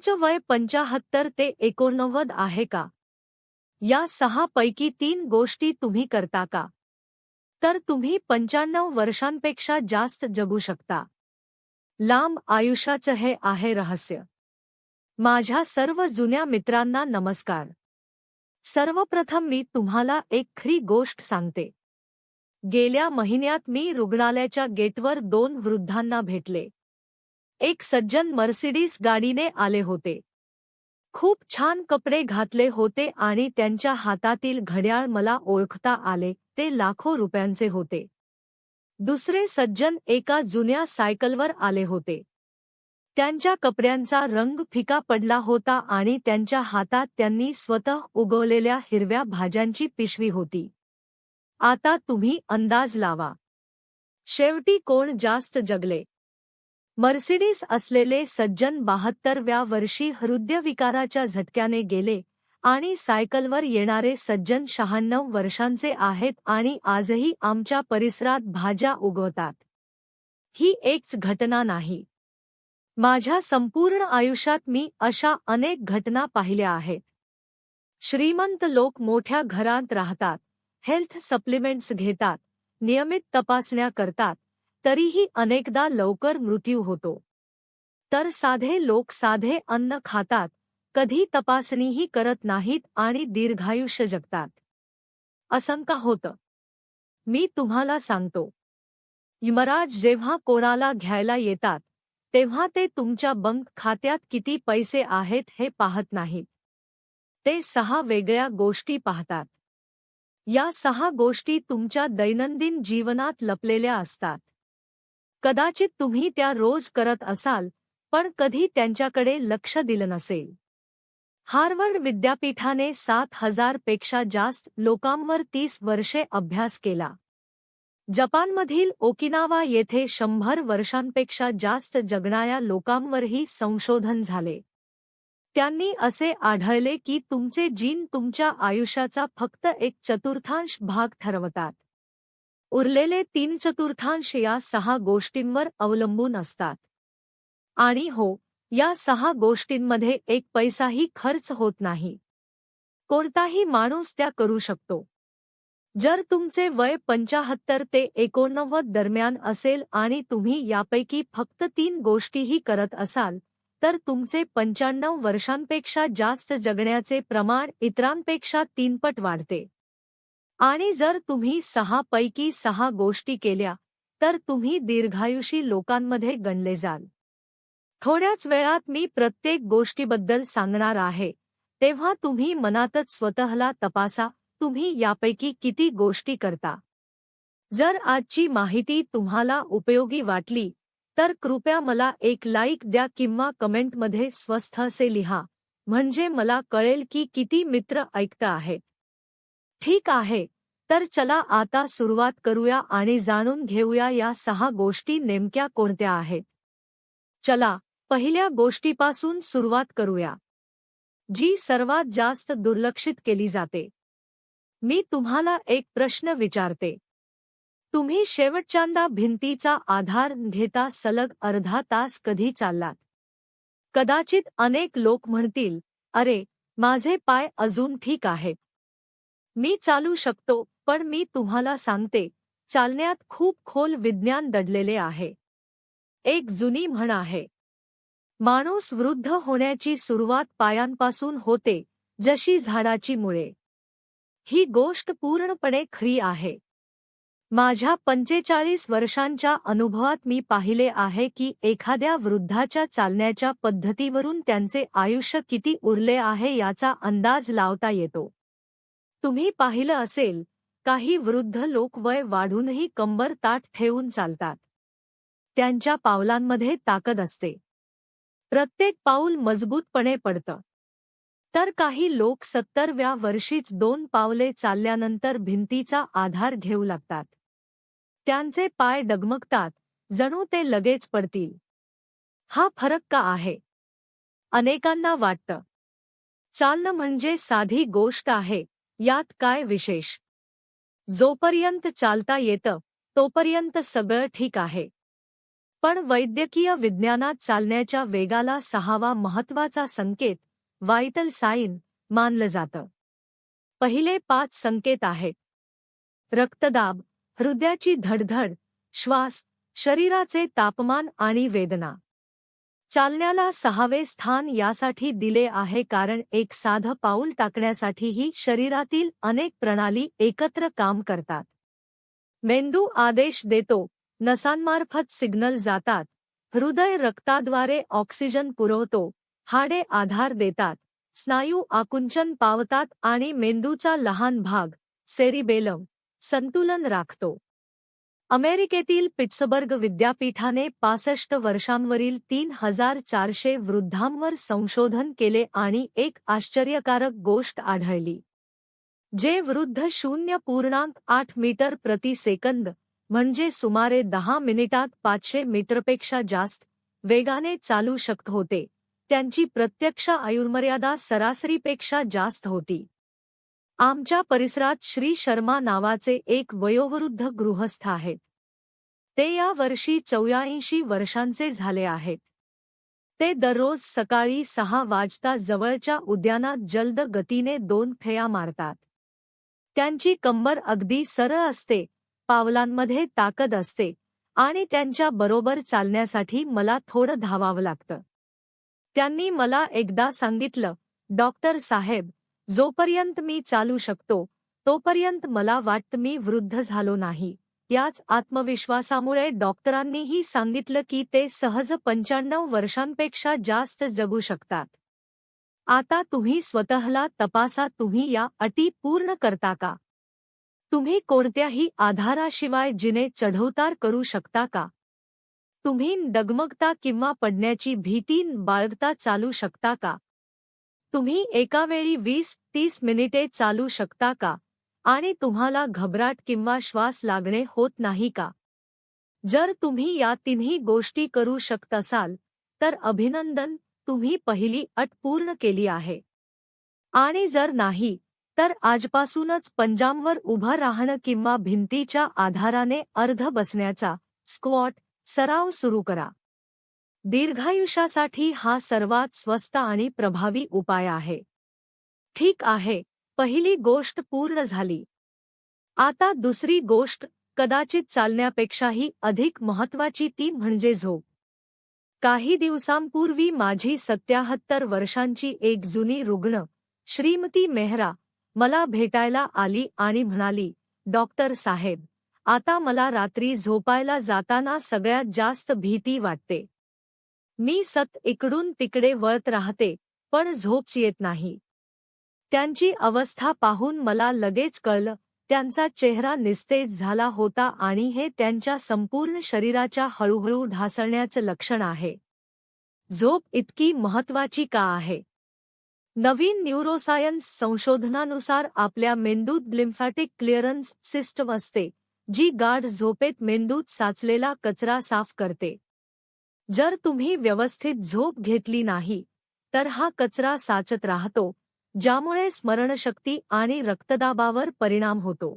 तुमचं वय 75 ते 89 आहे का? या 6 पैकी 3 गोष्टी तुम्ही करता का? तर तुम्ही 95 वर्षांपेक्षा जास्त जगू शकता. लांब आयुष्याचं हे आहे रहस्य. माझ्या सर्व जुन्या मित्रांना नमस्कार. सर्वप्रथम मी तुम्हाला एक खरी गोष्ट सांगते. गेल्या महिन्यात मी रुग्णालयाच्या गेटवर 2 वृद्धांना भेटले. एक सज्जन मर्सिडीज गाडीने आले होते. खूप छान कपडे घातले होते आणि त्यांच्या हातातील घड्याळ मला ओळखता आले, ते लाखो रुपयांचे होते. दुसरे सज्जन एका जुन्या सायकलवर आले होते. त्यांच्या कपड्यांचा रंग फिका पडला होता आणि त्यांच्या हातात त्यांनी स्वतः उगवलेल्या हिरव्या भाज्यांची पिशवी होती. आता तुम्ही अंदाज लावा. शेवटी कोण जास्त जगले? मर्सिडीज असलेले सज्जन 72व्या वर्षी हृदयविकाराच्या झटक्याने गेले आणि सायकलवर येणारे सज्जन 96 वर्षांचे आहेत आणि आजही आमच्या परिसरात भाज्या उगवतात. ही एकच घटना नाही. माझ्या संपूर्ण आयुष्यात मी अशा अनेक घटना पाहिल्या आहेत. श्रीमंत लोक मोठ्या घरात राहतात, हेल्थ सप्लिमेंट्स घेतात, नियमित तपासण्या करतात, तरीही अनेकदा लवकर मृत्यू होतो. तर साधे लोक साधे अन्न खातात, कधी तपासणीही करत नाहीत आणि दीर्घायुष्य जगतात. असं का होतं? मी तुम्हाला सांगतो. यमराज जेव्हा कोणाला घ्यायला येतात, तेव्हा ते तुमच्या बँक खात्यात किती पैसे आहेत हे पाहत नाहीत. ते 6 वेगळ्या गोष्टी पाहतात. या 6 गोष्टी तुमच्या दैनंदिन जीवनात लपलेल्या असतात. कदाचित तुम्ही त्या रोज करत असाल, पण कधी त्यांच्याकडे लक्ष दिलं नसेल. हार्वर्ड विद्यापीठाने 7,000 पेक्षा जास्त लोकांवर 30 वर्षे अभ्यास केला. जपानमधील ओकिनावा येथे 100 वर्षांपेक्षा जास्त जगणाऱ्या लोकांवरही संशोधन झाले. त्यांनी असे आढळले की तुमचे जीन तुमच्या आयुष्याचा फक्त 1/4 भाग ठरवतात. उरलेले 3/4 या 6 गोष्टींवर अवलंबून असतात. आणि हो, या 6 गोष्टींमध्ये एक पैसाही खर्च होत नाही. कोणताही माणूस त्या करू शकतो. जर तुमचे वय 75 ते 89 दरम्यान असेल आणि तुम्ही यापैकी फक्त 3 गोष्टीही करत असाल, तर तुमचे 95 वर्षांपेक्षा जास्त जगण्याचे प्रमाण इतरांपेक्षा 3 पट वाढते. आणि जर तुम्ही 6 पैकी 6 गोष्टी केल्या, तर तुम्ही दीर्घायुषी लोकांमध्ये गणले जाल. थोड्याच वेळात मी प्रत्येक गोष्टीबद्दल सांगणार आहे, तेव्हा तुम्ही मनातच स्वतःला तपासा, तुम्ही यापैकी किती गोष्टी करता. जर आजची माहिती तुम्हाला उपयोगी वाटली, तर कृपया मला एक लाईक द्या किंवा कमेंटमध्ये स्वस्थ असे लिहा, म्हणजे मला कळेल की किती मित्र ऐकत आहेत. ठीक आहे, तर चला आता सुरुवात करूया आणि जाणून घेऊया या 6 गोष्टी नेमक्या कोणत्या आहेत. चला, पहिल्या गोष्टीपासून सुरुवात करूया, जी सर्वात जास्त दुर्लक्षित केली जाते. मी तुम्हाला एक प्रश्न विचारते. तुम्ही शेवटच्यांदा भिंतीचा आधार घेता सलग अर्धा तास कधी चाललात? कदाचित अनेक लोक म्हणतील, अरे, माझे पाय अजून ठीक आहेत. मी चालू शकतो, पण मी तुम्हाला सांगते, चालण्यात खूप खोल विज्ञान दडलेले आहे. एक जुनी म्हण आहे, माणूस वृद्ध होण्याची सुरुवात पायांपासून होते, जशी झाडाची मुळे. ही गोष्ट पूर्णपणे खरी आहे. माझ्या 45 वर्षांच्या अनुभवात मी पाहिले आहे की एखाद्या वृद्धाच्या चालण्याच्या पद्धतीवरून त्यांचे आयुष्य किती उरले आहे याचा अंदाज लावता येतो. तुम्ही पाहिलं असेल, काही वृद्ध लोक वय वाढूनही कंबर ताठ ठेवून चालतात. त्यांच्या पावलांमध्ये ताकद असते. प्रत्येक पाऊल मजबूतपणे पडतं. तर काही लोक 70व्या वर्षीच 2 पावले चालल्यानंतर भिंतीचा आधार घेऊ लागतात. त्यांचे पाय डगमगतात, जणू ते लगेच पडतील. हा फरक का आहे? अनेकांना वाटतं, चालणं म्हणजे साधी गोष्ट आहे, यात काय विशेष? जोपर्यंत चालता येतं, तोपर्यंत सगळं ठीक आहे. पण वैद्यकीय विज्ञानात चालण्याच्या वेगाला 6वा महत्त्वाचा संकेत व्हायटल साइन मानलं जातं. पहिले 5 संकेत आहेत: रक्तदाब, हृदयाची धडधड, श्वास, शरीराचे तापमान आणि वेदना. चालण्याला 6वे स्थान यासाठी दिले आहे कारण एक साधं पाऊल टाकण्यासाठीही शरीरातील अनेक प्रणाली एकत्र काम करतात. मेंदू आदेश देतो, नसांमार्फत सिग्नल जातात, हृदय रक्ताद्वारे ऑक्सिजन पुरवतो, हाडे आधार देतात, स्नायू आकुंचन पावतात आणि मेंदूचा लहान भाग सेरिबेलम संतुलन राखतो. अमेरिकेतील पिट्सबर्ग विद्यापीठाने 65 वर्षांवरील 3400 वृद्धांवर संशोधन केले आणि एक आश्चर्यकारक गोष्ट आढळली. जे वृद्ध 0.8 मीटर प्रति सेकंद म्हणजे सुमारे 10 मिनिटात 500 मीटरपेक्षा जास्त वेगाने चालू शकत होते, त्यांची प्रत्यक्ष आयुर्मर्यादा सरासरीपेक्षा जास्त होती. आमच्या परिसरात श्री शर्मा नावाचे एक वयोवृद्ध गृहस्थ आहेत. ते या वर्षी 84 वर्षांचे झाले आहेत. ते दररोज सकाळी 6 वाजता जवळच्या उद्यानात जलद गतीने 2 फेऱ्या मारतात. त्यांची कंबर अगदी सरळ असते, पावलांमध्ये ताकद असते आणि त्यांच्या बरोबर चालण्यासाठी मला थोडं धावावं लागतं. त्यांनी मला एकदा सांगितलं, डॉक्टर साहेब, जोपर्यंत मी चालू शकतो तोपर्यंत मला वाटतं मी वृद्ध झालो नाही. याच आत्मविश्वासामुळे डॉक्टरांनीही सांगितलं की ते सहज 95 वर्षांपेक्षा जास्त जगू शकतात. आता तुम्ही स्वतःला तपासा, तुम्ही या अटी पूर्ण करता का? तुम्ही कोणत्याही आधाराशिवाय जिने चढउतार करू शकता का? तुम्ही डगमगता किंवा पडण्याची भीती बाळगता चालू शकता का? तुम्ही एकावेळी 20-30 मिनिटे चालू शकता का आणि तुम्हाला घबराट किंवा श्वास लागणे होत नाही का? जर तुम्ही या तिन्ही गोष्टी करू शकत असाल तर अभिनंदन, तुम्ही पहिली अट पूर्ण केली आहे. आणि जर नाही तर आजपासूनच पंजांवर उभं राहणं किंवा भिंतीच्या आधाराने अर्ध बसण्याचा स्क्वॉट सराव सुरू करा. दीर्घायुष्यासाठी हा सर्वात स्वस्त आणि प्रभावी उपाय आहे. ठीक आहे, पहिली गोष्ट पूर्ण झाली. आता दुसरी गोष्ट, कदाचित चालण्यापेक्षाही अधिक महत्त्वाची, ती म्हणजे झोप. काही दिवसांपूर्वी माझी 77 वर्षांची एक जुनी रुग्ण श्रीमती मेहरा मला भेटायला आली आणि म्हणाली, डॉक्टर साहेब, आता मला रात्री झोपायला जाताना सगळ्यात जास्त भीती वाटते. मी इकडून तिकडे वळत राहते पण झोपच येत नाही. त्यांची अवस्था पाहून मला लगेच कळलं, त्यांचा चेहरा निस्तेज झाला होता आणि हे त्यांच्या संपूर्ण शरीराच्या हळूहळू ढासळण्याचं लक्षण आहे. झोप इतकी महत्त्वाची का आहे? नवीन न्यूरोसायन्स संशोधनानुसार आपल्या मेंदूत लिम्फॅटिक क्लिअरन्स सिस्टम असते, जी गाढ झोपेत मेंदूत साचलेला कचरा साफ करते. जर तुम्ही व्यवस्थित झोप घेतली नाही तर हा कचरा साचत राहतो, ज्यामुळे स्मरणशक्ती आणि रक्तदाबावर परिणाम होतो.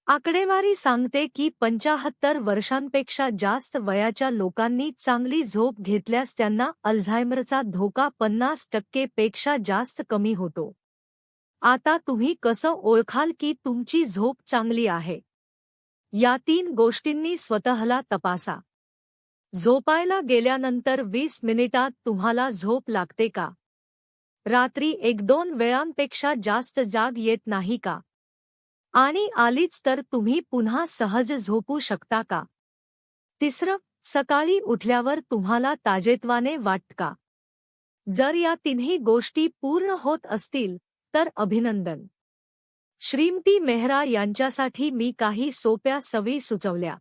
आकडेवारी सांगते की 75 वर्षांपेक्षा जास्त वयाच्या लोकांनी चांगली झोप घेतल्यास त्यांना अल्झायमरचा धोका 50% पेक्षा जास्त कमी होतो. आता तुम्ही कसं ओळखाल की तुमची झोप चांगली आहे? या 3 गोष्टींनी स्वतःला तपासा. झोपायला गेल्यानंतर 20 मिनिटात तुम्हाला झोप लागते का? रात्री 1-2 वेळांपेक्षा जास्त जाग येत नाही का? आणि आलीच तर तुम्ही पुन्हा सहज झोपू शकता का? तिसरं, सकाळी उठल्यावर तुम्हाला ताजेतवाने वाटतं का? जर या तिन्ही गोष्टी पूर्ण होत असतील तर अभिनंदन. श्रीमती मेहरा यांच्यासाठी मी काही सोप्या सवयी सुचवल्या.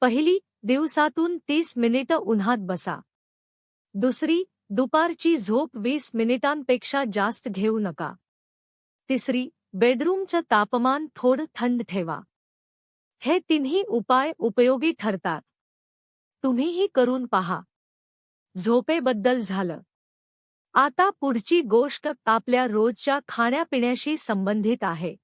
पहिली, दिवसातून 30 मिनिटं उन्हात बसा. दुसरी, दुपारची झोप 20 मिनिटांपेक्षा जास्त घेऊ नका. तिसरी, बेडरूमचं तापमान थोडं थंड ठेवा. हे तिन्ही उपाय उपयोगी ठरतात. तुम्हीही करून पहा. झोपेबद्दल झालं. आता पुढची गोष्ट आपल्या रोजच्या खाण्यापिण्याशी संबंधित आहे.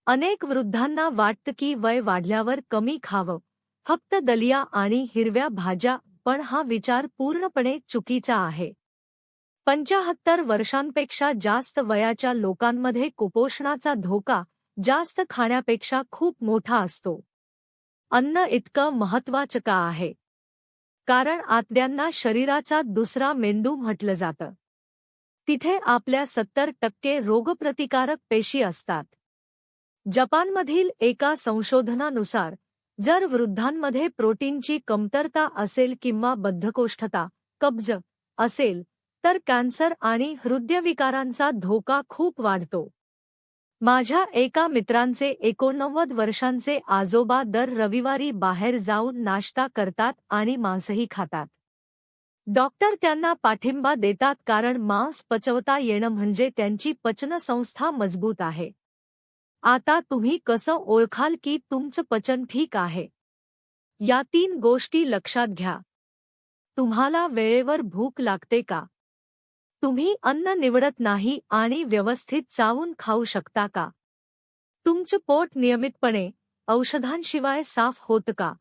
अनेक वृद्धांना वाटतं की वय वाढल्यावर कमी खावं, फक्त दलिया आणि हिरव्या भाज्या, पण हा विचार पूर्णपणे चुकीचा आहे. 75 वर्षांपेक्षा जास्त वयाच्या लोकांमध्ये कुपोषणाचा धोका जास्त खाण्यापेक्षा खूप मोठा असतो. अन्न इतकं महत्त्वाचं का आहे? कारण आतड्यांना शरीराचा दुसरा मेंदू म्हटलं जातं. तिथे आपल्या 70% रोगप्रतिकारक पेशी असतात. जपानमधील एका संशोधनानुसार जर वृद्धांमध्ये प्रोटीनची कमतरता असेल किंवा बद्धकोष्ठता, कब्ज असेल, तर कॅन्सर आणि हृदयविकारांचा धोका खूप वाढतो. माझ्या एका मित्रांचे 89 वर्षांचे आजोबा दर रविवारी बाहेर जाऊन नाश्ता करतात आणि मांसही खातात. डॉक्टर त्यांना पाठिंबा देतात कारण मांस पचवता येणं म्हणजे त्यांची पचनसंस्था मजबूत आहे. आता तुम्ही कसं ओळखाल की तुमचं पचन ठीक आहे? या 3 गोष्टी लक्षात घ्या. तुम्हाला वेळेवर भूक लागते का? तुम्ही अन्न निवडत नाही आणि व्यवस्थित चावून खाऊ शकता का? तुमचं पोट नियमितपणे औषधांशिवाय साफ होतं का?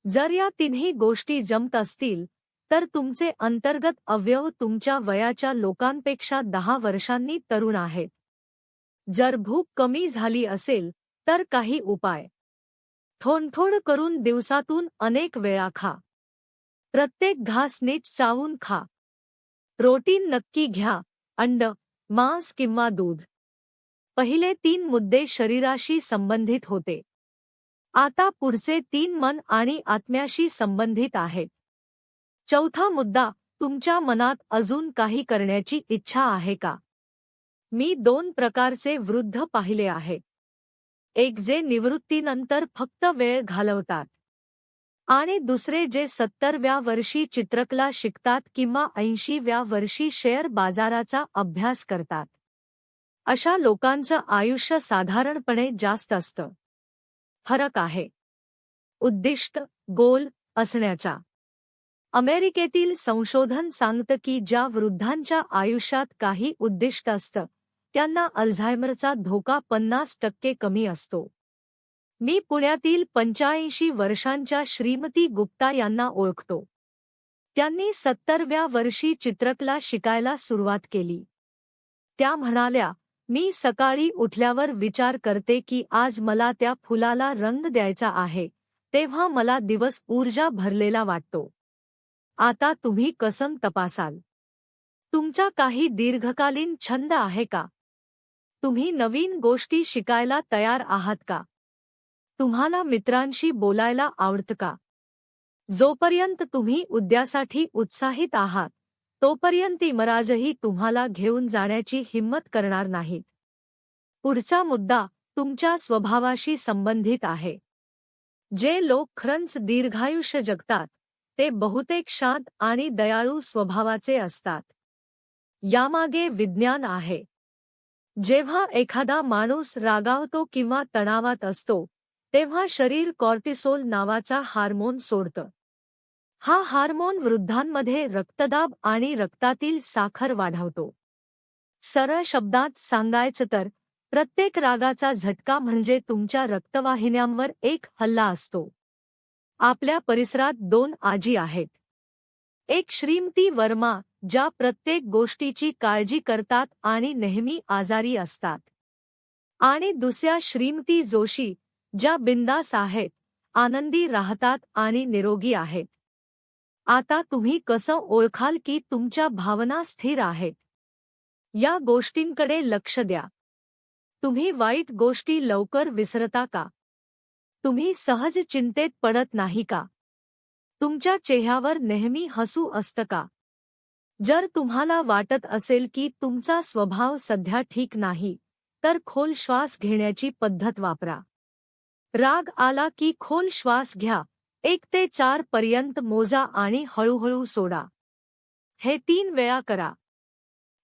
जर या तिन्ही गोष्टी जमत असतील, तर तुमचे अंतर्गत अवयव तुमच्या वयाच्या लोकांपेक्षा 10 वर्षांनी तरुण आहेत. जर भूक कमी झाली असेल, तर काही उपाय. थोडं करून दिवसातून अनेक वेळा खा. प्रत्येक घास नीट चावून खा. प्रोटीन नक्की घ्या, अंड, मांस किंवा दूध. पहिले 3 मुद्दे शरीराशी संबंधित होते. आता पुढचे 3 मन आणि आत्म्याशी संबंधित आहेत. चौथा मुद्दा, तुमच्या मनात अजून काही करण्याची इच्छा आहे का? मी 2 प्रकारचे वृद्ध पाहिले आहेत. एक जे निवृत्तीनंतर फक्त वेळ घालवतात आणि दुसरे जे 70व्या वर्षी चित्रकला शिकतात किंवा 80व्या वर्षी शेअर बाजाराचा अभ्यास करतात. अशा लोकांचं आयुष्य साधारणपणे जास्त असतं. फरक आहे उद्दिष्ट, गोल असण्याचा. अमेरिकेतील संशोधन सांगतं की ज्या वृद्धांच्या आयुष्यात काही उद्दिष्ट असतं, त्यांना अल्झायमरचा धोका 50% कमी असतो. मी पुण्यातील 85 वर्षांच्या श्रीमती गुप्ता यांना ओळखतो. त्यांनी 70व्या वर्षी चित्रकला शिकायला सुरुवात केली. त्या म्हणाल्या, मी सकाळी उठल्यावर विचार करते की आज मला त्या फुलाला रंग द्यायचा आहे, तेव्हा मला दिवस ऊर्जा भरलेला वाटतो. आता तुम्ही कसं तपासाल? तुमचा काही दीर्घकालीन छंद आहे का? तुम्ही नवीन गोष्टी शिकायला तयार आहात का? तुम्हाला मित्रांशी बोलायला आवडतं का? जोपर्यंत तुम्ही उद्यासाठी उत्साहित आहात, तोपर्यंत इमराजही तुम्हाला घेऊन जाण्याची हिंमत करणार नाहीत. पुढचा मुद्दा तुमच्या स्वभावाशी संबंधित आहे. जे लोक खरंच दीर्घायुष्य जगतात, ते बहुतेक शांत आणि दयाळू स्वभावाचे असतात. यामागे विज्ञान आहे. जेव्हा एखादा माणूस रागावतो किंवा तणावात असतो, तेव्हा शरीर कॉर्टिसोल नावाचा हार्मोन सोडतं. हा हार्मोन वृद्धांमध्ये रक्तदाब आणि रक्तातील साखर वाढवतो. सरळ शब्दात सांगायचं तर, प्रत्येक रागाचा झटका म्हणजे तुमच्या रक्तवाहिन्यांवर एक हल्ला असतो. आपल्या परिसरात 2 आजी आहेत. एक श्रीमती वर्मा, ज्या प्रत्येक गोष्टीची काळजी करतात आणि नेहमी आजारी असतात. आणि दुसऱ्या श्रीमती जोशी, ज्या बिंदास आहेत, आनंदी राहतात आणि निरोगी आहेत. आता तुम्ही कसं ओळखाल की तुमच्या भावना स्थिर आहेत? या गोष्टींकडे लक्ष द्या. तुम्ही वाईट गोष्टी लवकर विसरता का? तुम्ही सहज चिंतेत पडत नाही का? तुमच्या चेहऱ्यावर नेहमी हसू असतं का? जर तुम्हाला वाटत असेल की तुमचा स्वभाव सध्या ठीक नाही, तर खोल श्वास घेण्याची पद्धत वापरा. राग आला की खोल श्वास घ्या, 1 ते 4 पर्यंत मोजा आणि हळूहळू सोडा. हे 3 वेळा करा.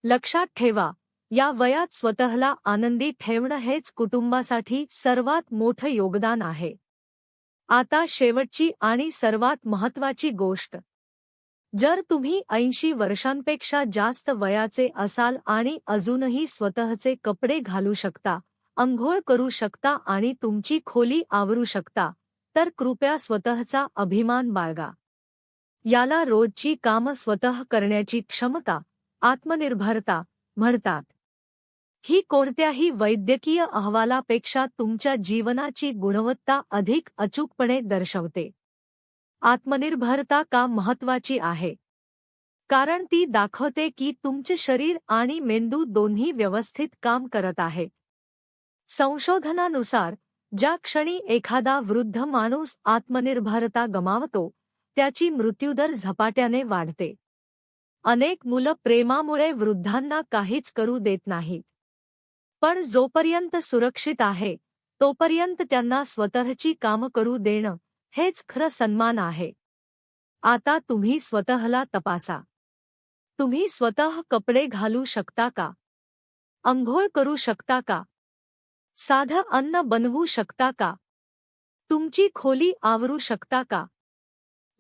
लक्षात ठेवा, या वयात स्वतःला आनंदी ठेवणं हेच कुटुंबासाठी सर्वात मोठं योगदान आहे. आता शेवटची आणि सर्वात महत्त्वाची गोष्ट. जर तुम्ही 80 वर्षांपेक्षा जास्त वयाचे असाल आणि अजूनही स्वतःचे कपडे घालू शकता, अंघोळ करू शकता आणि तुमची खोली आवरू शकता, तर कृपया स्वतःचा अभिमान बाळगा. याला रोजची कामं स्वतः करण्याची क्षमता, आत्मनिर्भरता म्हणतात. ही कोणत्याही वैद्यकीय अहवालापेक्षा तुमच्या जीवनाची गुणवत्ता अधिक अचूकपणे दर्शवते. आत्मनिर्भरता का महत्त्वाची आहे? कारण ती दाखवते की तुमचे शरीर आणि मेंदू दोन्ही व्यवस्थित काम करत आहेत. संशोधनानुसार ज्या क्षणी एखादा वृद्ध माणूस आत्मनिर्भरता गमावतो, त्याची मृत्यूदर झपाट्याने वाढते. अनेक मुलं प्रेमामुळे वृद्धांना काहीच करू देत नाहीत. पण जोपर्यंत सुरक्षित आहे, तोपर्यंत त्यांना स्वतःची कामं करू देणं हेच खरं सन्मान आहे. आता तुम्ही स्वतःला तपासा. तुम्ही स्वतः कपडे घालू शकता का? अंघोळ करू शकता का? साधं अन्न बनवू शकता का? तुमची खोली आवरू शकता का?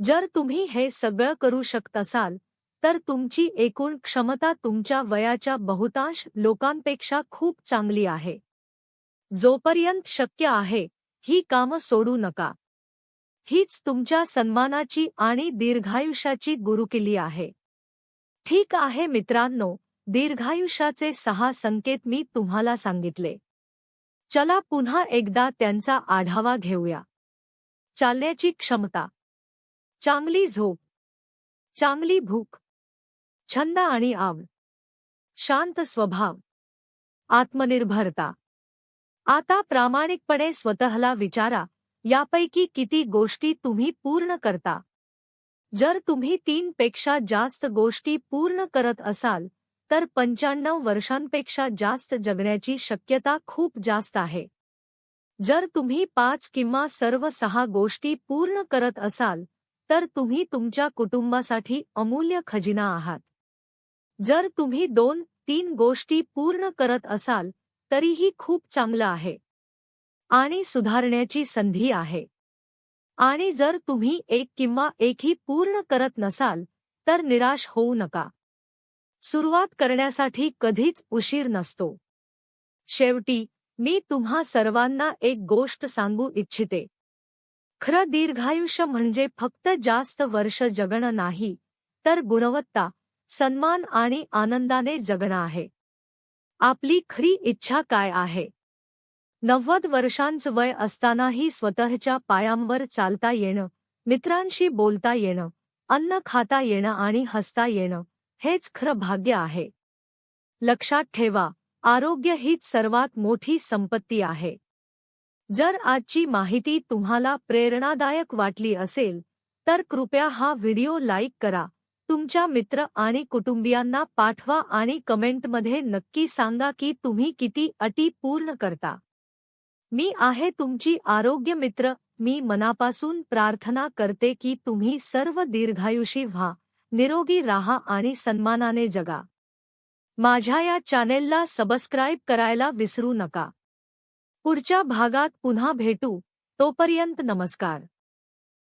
जर तुम्ही हे सगळं करू शकत असाल, तर तुमची एकूण क्षमता तुमच्या वयाच्या बहुतांश लोकांपेक्षा खूप चांगली आहे. जोपर्यंत शक्य आहे, ही कामं सोडू नका. हीच तुमच्या सन्मानाची आणि दीर्घायुष्याची गुरुकिल्ली आहे. ठीक आहे मित्रांनो, दीर्घायुष्याचे 6 संकेत मी तुम्हाला सांगितले. चला पुन्हा एकदा त्यांचा आढावा घेऊया. चालण्याची क्षमता, चांगली झोप, चांगली भूक, छंद आणि आवड, शांत स्वभाव, आत्मनिर्भरता. आता प्रामाणिकपणे स्वतःला विचारा, यापैकी किती गोष्टी तुम्ही पूर्ण करता? जर तुम्ही 3 पेक्षा जास्त गोष्टी पूर्ण करत असाल, तर 95 वर्षांपेक्षा जास्त जगण्याची शक्यता खूप जास्त आहे. जर तुम्ही 5 किंवा सर्व 6 गोष्टी पूर्ण करत असाल, तर तुम्ही तुमच्या कुटुंबासाठी अमूल्य खजिना आहात. जर तुम्ही 2-3 गोष्टी पूर्ण करत असाल, तरीही खूप चांगलं आहे आणि सुधारण्याची संधी आहे. आणि जर तुम्ही 1 किंवा 1ही पूर्ण करत नसाल, तर निराश होऊ नका. सुरुवात करण्यासाठी कधीच उशीर नसतो. शेवटी मी तुम्हा सर्वांना एक गोष्ट सांगू इच्छिते. खरं दीर्घायुष्य म्हणजे फक्त जास्त वर्ष जगणं नाही, तर गुणवत्ता, सन्मान आणि आनंदाने जगणं आहे. आपली खरी इच्छा काय आहे? 90 वर्षांचं वय असतानाही स्वतःच्या पायांवर चालता येणं, मित्रांशी बोलता येणं, अन्न खाता येणं आणि हसता येणं, हेच खरं भाग्य आहे. लक्षात ठेवा, आरोग्य हीच सर्वात मोठी संपत्ती आहे. जर आजची माहिती तुम्हाला प्रेरणादायक वाटली असेल, तर कृपया हा व्हिडिओ लाईक करा, तुमच्या मित्र आणि कुटुंबियांना पाठवा आणि कमेंटमध्ये नक्की सांगा की तुम्ही किती अटी पूर्ण करता. मी आहे तुमची आरोग्य मित्र. मी मनापासून प्रार्थना करते की तुम्ही सर्व दीर्घायुषी व्हा, निरोगी राहा आणि सन्मानाने जगा. माझ्या या चॅनेलला सबस्क्राईब करायला विसरू नका. पुढच्या भागात पुन्हा भेटू. तोपर्यंत नमस्कार.